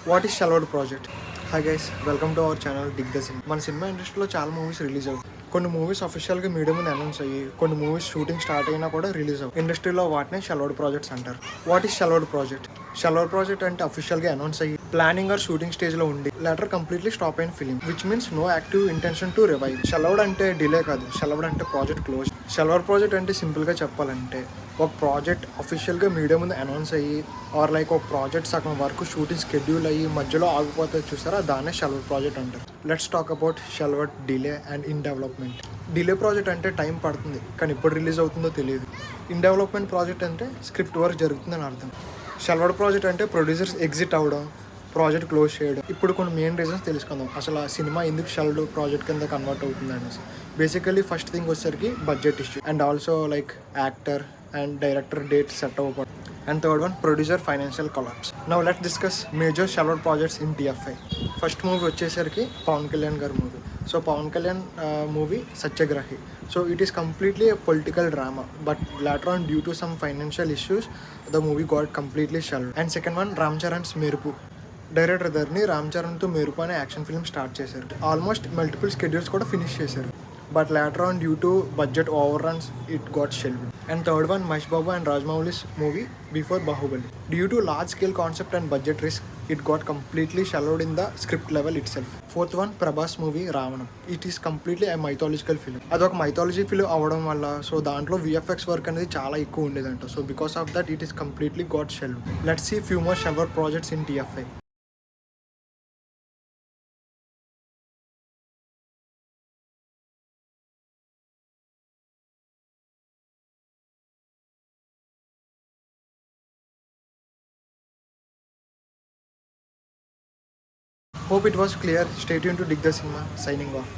What is shelved project? Hi guys, welcome to our channel dig the cinema. మన cinema ఇండస్ట్రీలో చాలా movies release అవుతాయి. కొన్ని movies అఫీషియల్గా మీడియా ముందు అనౌన్స్ అయ్యి, కొన్ని మూవీస్ షూటింగ్ స్టార్ట్ అయినా కూడా రిలీజ్ అవుతాయి. ఇండస్ట్రీలో వాటిని షెల్వర్డ్ ప్రాజెక్ట్స్ అంటారు. What is shelved project? Shelved project అంటే అఫీషియల్గా అనౌన్స్ అయ్యి ప్లానింగ్ ఆర్ షూటింగ్ స్టేజ్లో ఉండి లెటర్ కంప్లీట్లీ స్టాప్ అయిన film, which means no active intention to revive. Shelved అంటే డిలే కాదు, షెల్వర్డ్ అంటే ప్రాజెక్ట్ క్లోజ్. షెల్వర్డ్ ప్రాజెక్ట్ అంటే సింపుల్గా చెప్పాలంటే ఒక ప్రాజెక్ట్ అఫీషియల్గా మీడియా ముందు అనౌన్స్ అయ్యి ఆర్ లైక్ ఒక ప్రాజెక్ట్ సగం వరకు షూటింగ్ షెడ్యూల్ అయ్యి మధ్యలో ఆగిపోతే చూస్తారా, దాన్నే షెల్వర్డ్ ప్రాజెక్ట్ అంటారు. Let's talk about shelved delay and in development. Delay project అంటే టైం పడుతుంది కానీ ఎప్పుడు రిలీజ్ అవుతుందో తెలియదు. ఇన్ డెవలప్మెంట్ ప్రాజెక్ట్ అంటే స్క్రిప్ట్ వర్క్ జరుగుతుందని అర్థం. షెల్వర్డ్ ప్రాజెక్ట్ అంటే ప్రొడ్యూసర్స్ ఎగ్జిట్ అవ్వడం, ప్రాజెక్ట్ క్లోజ్ చేయడం. ఇప్పుడు కొన్ని మెయిన్ రీజన్స్ తెలుసుకుందాం, అసలు ఆ సినిమా ఎందుకు షెల్వర్డ్ ప్రాజెక్ట్ కింద కన్వర్ట్ అవుతుంది అనేసి. బేసికలీ ఫస్ట్ థింగ్ వచ్చేసరికి budget issue and also like actor and director date set అవ్వకపోవడం. And third one, producer financial collapse. Now let's discuss major shelved projects in TFI. First movie వచ్చేసరికి పవన్ కళ్యాణ్ గారి movie. So Pawan Kalyan movie Satyagrahi. So it is completely a political drama, but later on due to some financial issues the movie got completely shelved. And second one, Ram Charan's మెరుపు. Director ధర్ని Ram చరణ్తో మెరుపు అనే action film start చేశారు. Almost multiple schedules కూడా finish చేశారు, but later on due to budget overruns it got shelved. And third one, Mahesh Babu and Rajmouli's movie Before Bahubali. Due to large scale concept and budget risk, it got completely shelved in the script level itself. Fourth one, Prabhas movie Ravanam. It is completely a mythological film. అదొక mythology film అవ్వడం వల్ల so దాంట్లో VFX work అనేది చాలా ఎక్కువ ఉండేదంట. So because of that it is completely got shelved. Let's see few more shelved projects in TFI. Hope it was clear. Stay tuned to Dig the Cinema. Signing off.